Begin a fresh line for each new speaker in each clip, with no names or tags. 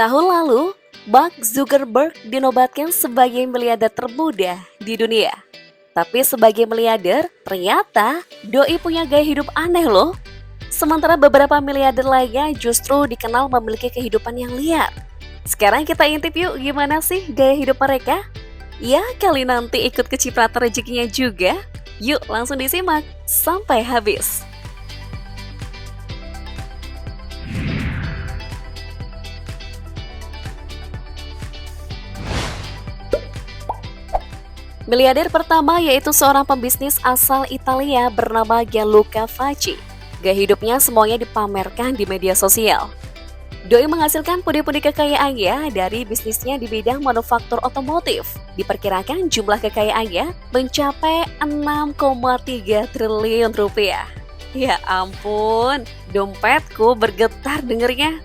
Tahun lalu, Mark Zuckerberg dinobatkan sebagai miliarder termuda di dunia. Tapi sebagai miliarder, ternyata doi punya gaya hidup aneh loh. Sementara beberapa miliarder lainnya justru dikenal memiliki kehidupan yang liar. Sekarang kita intip yuk gimana sih gaya hidup mereka? Ya, kali nanti ikut kecipratan rezekinya juga. Yuk langsung disimak sampai habis. Miliarder pertama yaitu seorang pembisnis asal Italia bernama Gianluca Facci. Gaya hidupnya semuanya dipamerkan di media sosial. Doi menghasilkan pundi-pundi kekayaannya dari bisnisnya di bidang manufaktur otomotif. Diperkirakan jumlah kekayaannya mencapai 6,3 triliun rupiah. Ya ampun, dompetku bergetar dengernya.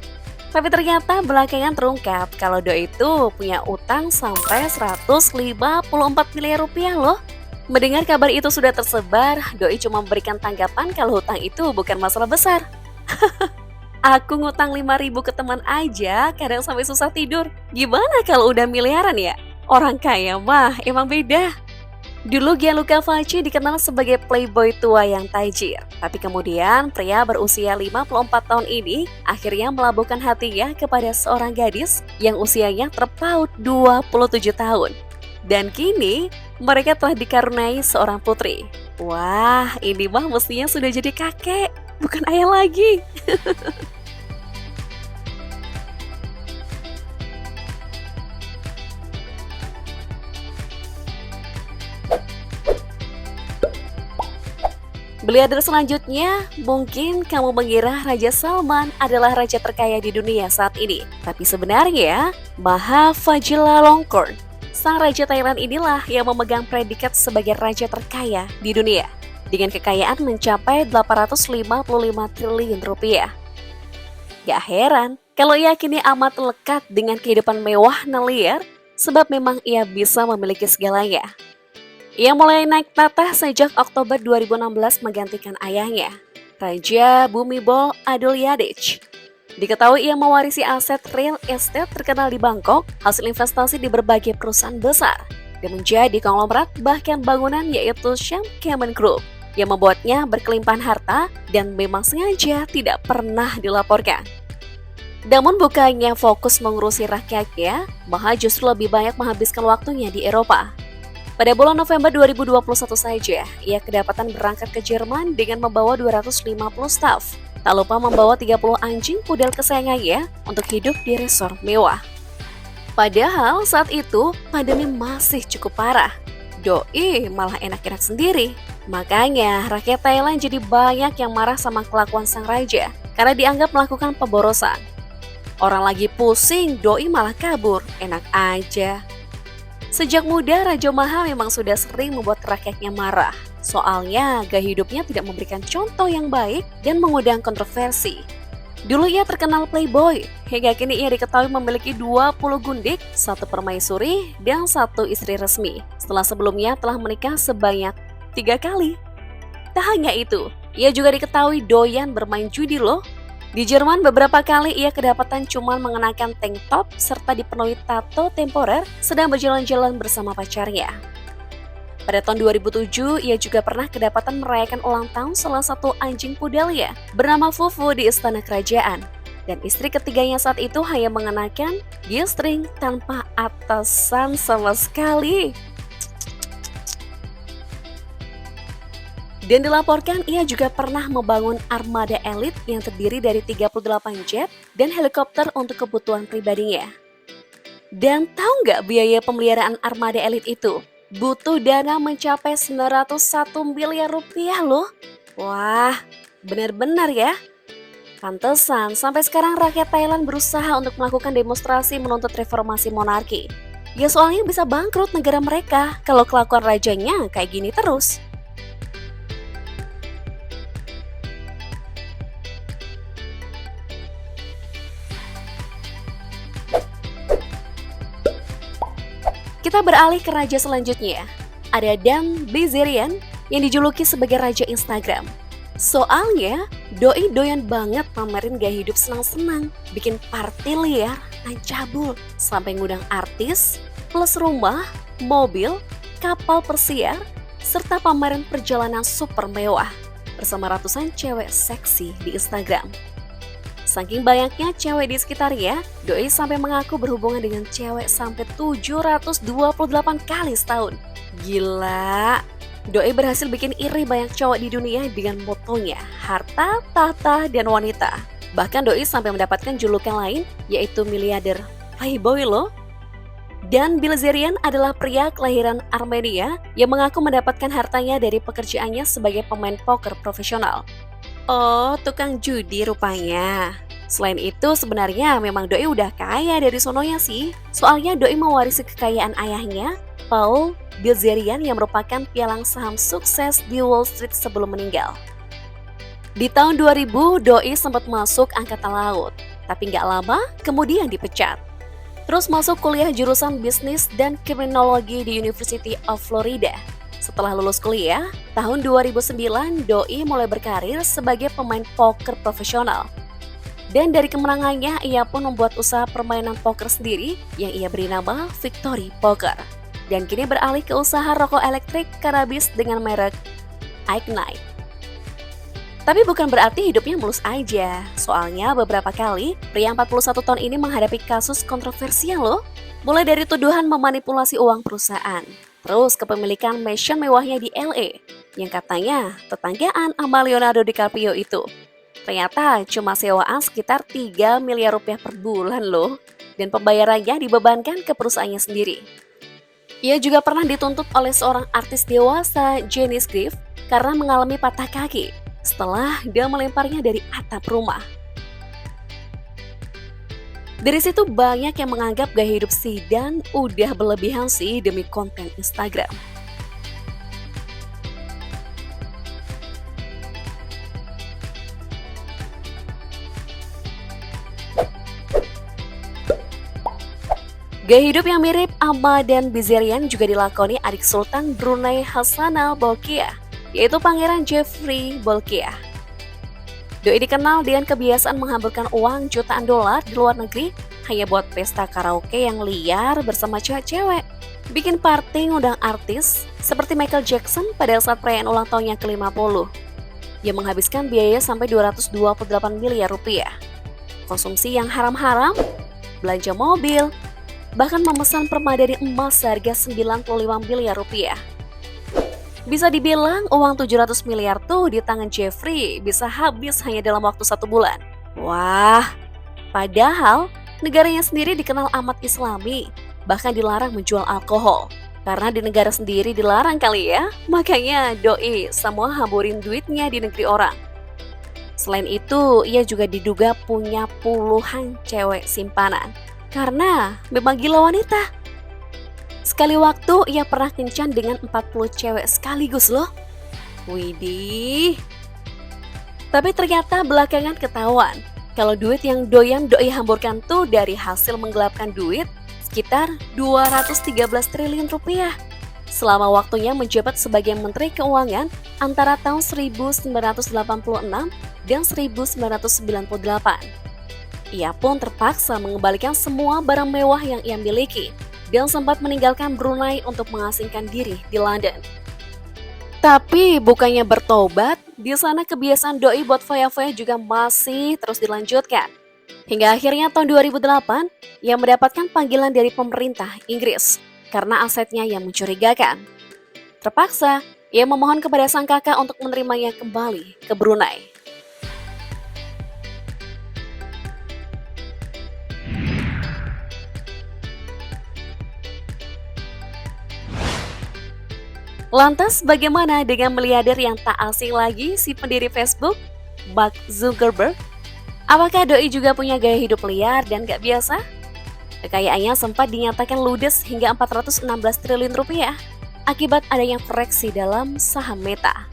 Tapi ternyata belakangan terungkap kalau Doi itu punya utang sampai 154 miliar rupiah loh. Mendengar kabar itu sudah tersebar, Doi cuma memberikan tanggapan kalau hutang itu bukan masalah besar. Aku ngutang 5.000 ke teman aja, kadang sampai susah tidur. Gimana kalau udah miliaran ya? Orang kaya mah emang beda. Dulu Gianluca Facci dikenal sebagai playboy tua yang tajir. Tapi kemudian pria berusia 54 tahun ini akhirnya melabuhkan hatinya kepada seorang gadis yang usianya terpaut 27 tahun. Dan kini mereka telah dikaruniai seorang putri. Wah, ini mah mestinya sudah jadi kakek, bukan ayah lagi. Miliarder selanjutnya, mungkin kamu mengira Raja Salman adalah raja terkaya di dunia saat ini. Tapi sebenarnya, Maha Vajiralongkorn, sang raja Thailand inilah yang memegang predikat sebagai raja terkaya di dunia. Dengan kekayaan mencapai 855 triliun rupiah. Gak heran kalau ia kini amat lekat dengan kehidupan mewah dan liar, sebab memang ia bisa memiliki segalanya. Ia mulai naik tahta sejak Oktober 2016 menggantikan ayahnya, Raja Bhumibol Adulyadej. Diketahui ia mewarisi aset real estate terkenal di Bangkok, hasil investasi di berbagai perusahaan besar, dan menjadi konglomerat bahkan bangunan yaitu Sham Kemen Group, yang membuatnya berkelimpahan harta dan memang sengaja tidak pernah dilaporkan. Namun bukannya fokus mengurusi rakyatnya, Maha justru lebih banyak menghabiskan waktunya di Eropa. Pada bulan November 2021 saja, ia kedapatan berangkat ke Jerman dengan membawa 250 staf. Tak lupa membawa 30 anjing pudel kesayangannya untuk hidup di resort mewah. Padahal saat itu pandemi masih cukup parah. Doi malah enak-enak sendiri. Makanya rakyat Thailand jadi banyak yang marah sama kelakuan sang raja karena dianggap melakukan pemborosan. Orang lagi pusing, Doi malah kabur, enak aja. Sejak muda, Raja Maha memang sudah sering membuat rakyatnya marah. Soalnya, gaya hidupnya tidak memberikan contoh yang baik dan mengundang kontroversi. Dulu ia terkenal playboy, hingga kini ia diketahui memiliki 20 gundik, 1 permaisuri, dan 1 istri resmi. Setelah sebelumnya telah menikah sebanyak 3 kali. Tak hanya itu, ia juga diketahui doyan bermain judi loh. Di Jerman beberapa kali ia kedapatan cuma mengenakan tank top serta dipenuhi tato temporer sedang berjalan-jalan bersama pacarnya. Pada tahun 2007, ia juga pernah kedapatan merayakan ulang tahun salah satu anjing pudelnya bernama Fufu di istana kerajaan. Dan istri ketiganya saat itu hanya mengenakan G-string tanpa atasan sama sekali. Dan dilaporkan ia juga pernah membangun armada elit yang terdiri dari 38 jet dan helikopter untuk kebutuhan pribadinya. Dan tahu nggak biaya pemeliharaan armada elit itu? Butuh dana mencapai 901 miliar rupiah loh. Wah, benar-benar ya. Pantesan sampai sekarang rakyat Thailand berusaha untuk melakukan demonstrasi menuntut reformasi monarki. Ya soalnya bisa bangkrut negara mereka kalau kelakuan rajanya kayak gini terus. Kita beralih ke raja selanjutnya. Ada Dan Bilzerian yang dijuluki sebagai Raja Instagram. Soalnya, doi doyan banget pamerin gaya hidup senang-senang, bikin party liar, dan cabul, sampai ngundang artis, plus rumah, mobil, kapal persiar, serta pameran perjalanan super mewah bersama ratusan cewek seksi di Instagram. Saking banyaknya cewek di sekitarnya, doi sampai mengaku berhubungan dengan cewek sampai 728 kali setahun. Gila! Doi berhasil bikin iri banyak cowok di dunia dengan motonya, harta, tahta, dan wanita. Bahkan doi sampai mendapatkan julukan lain, yaitu miliarder playboy loh. Dan Bilzerian adalah pria kelahiran Armenia yang mengaku mendapatkan hartanya dari pekerjaannya sebagai pemain poker profesional. Oh, tukang judi rupanya. Selain itu, sebenarnya memang doi udah kaya dari sononya sih. Soalnya doi mewarisi kekayaan ayahnya, Paul Bilzerian, yang merupakan pialang saham sukses di Wall Street sebelum meninggal. Di tahun 2000, doi sempat masuk Angkatan Laut, tapi nggak lama kemudian dipecat. Terus masuk kuliah jurusan bisnis dan kriminologi di University of Florida. Setelah lulus kuliah, tahun 2009, doi mulai berkarir sebagai pemain poker profesional. Dan dari kemenangannya, ia pun membuat usaha permainan poker sendiri yang ia beri nama Victory Poker. Dan kini beralih ke usaha rokok elektrik kanabis dengan merek Ignite. Tapi bukan berarti hidupnya mulus aja. Soalnya beberapa kali, pria 41 tahun ini menghadapi kasus kontroversial loh. Mulai dari tuduhan memanipulasi uang perusahaan, terus kepemilikan mansion mewahnya di LA, yang katanya tetanggaan sama Leonardo DiCaprio itu. Ternyata cuma sewaan sekitar 3 miliar rupiah per bulan loh. Dan pembayarannya dibebankan ke perusahaannya sendiri. Ia juga pernah dituntut oleh seorang artis dewasa, Jenny Griff, karena mengalami patah kaki setelah dia melemparnya dari atap rumah. Dari situ banyak yang menganggap gaya hidup Zidan udah berlebihan sih demi konten Instagram. Gaya hidup yang mirip Amma dan Bilzerian juga dilakoni adik Sultan Brunei Hassanal Bolkiah, yaitu Pangeran Jeffrey Bolkiah. Doi dikenal dengan kebiasaan menghamburkan uang jutaan dolar di luar negeri hanya buat pesta karaoke yang liar bersama cewek-cewek. Bikin party ngundang artis seperti Michael Jackson pada saat perayaan ulang tahunnya ke-50. Ia menghabiskan biaya sampai 228 miliar rupiah. Konsumsi yang haram-haram, belanja mobil, bahkan memesan permadani emas seharga 95 miliar rupiah. Bisa dibilang uang 700 miliar tuh di tangan Jeffrey bisa habis hanya dalam waktu 1 bulan. Wah, padahal negaranya sendiri dikenal amat islami, bahkan dilarang menjual alkohol. Karena di negara sendiri dilarang kali ya, makanya doi semua hamburin duitnya di negeri orang. Selain itu, ia juga diduga punya puluhan cewek simpanan. Karena memang gila wanita. Sekali waktu ia pernah kencan dengan 40 cewek sekaligus loh. Widih. Tapi ternyata belakangan ketahuan kalau duit yang doyan doi hamburkan tuh dari hasil menggelapkan duit sekitar 213 triliun rupiah. Selama waktunya menjabat sebagai Menteri Keuangan antara tahun 1986 dan 1998. Ia pun terpaksa mengembalikan semua barang mewah yang ia miliki dan sempat meninggalkan Brunei untuk mengasingkan diri di London. Tapi bukannya bertobat, di sana kebiasaan doi buat foya-foya juga masih terus dilanjutkan. Hingga akhirnya tahun 2008, ia mendapatkan panggilan dari pemerintah Inggris karena asetnya yang mencurigakan. Terpaksa, ia memohon kepada sang kakak untuk menerimanya kembali ke Brunei. Lantas bagaimana dengan miliarder yang tak asing lagi si pendiri Facebook, Mark Zuckerberg? Apakah doi juga punya gaya hidup liar dan gak biasa? Kekayaannya sempat dinyatakan ludes hingga 416 triliun rupiah akibat adanya koreksi dalam saham Meta.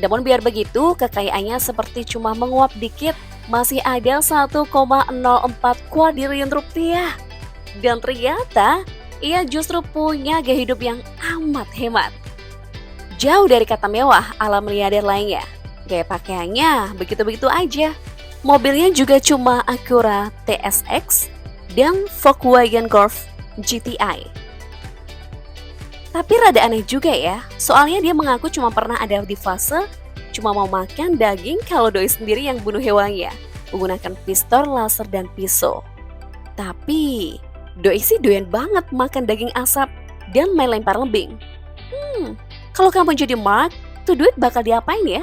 Namun biar begitu, kekayaannya seperti cuma menguap dikit, masih ada 1,04 kuadriliun rupiah. Dan ternyata, ia justru punya gaya hidup yang amat hemat. Jauh dari kata mewah ala miliarder lainnya. Kayak pakaiannya begitu-begitu aja. Mobilnya juga cuma Acura TSX dan Volkswagen Golf GTI. Tapi rada aneh juga ya, soalnya dia mengaku cuma pernah ada di fase cuma mau makan daging kalau doi sendiri yang bunuh hewannya, menggunakan pistol, laser, dan pisau. Tapi, doi sih doyan banget makan daging asap dan main lempar lembing. Kalau kamu jadi Mark, tuh duit bakal diapain ya?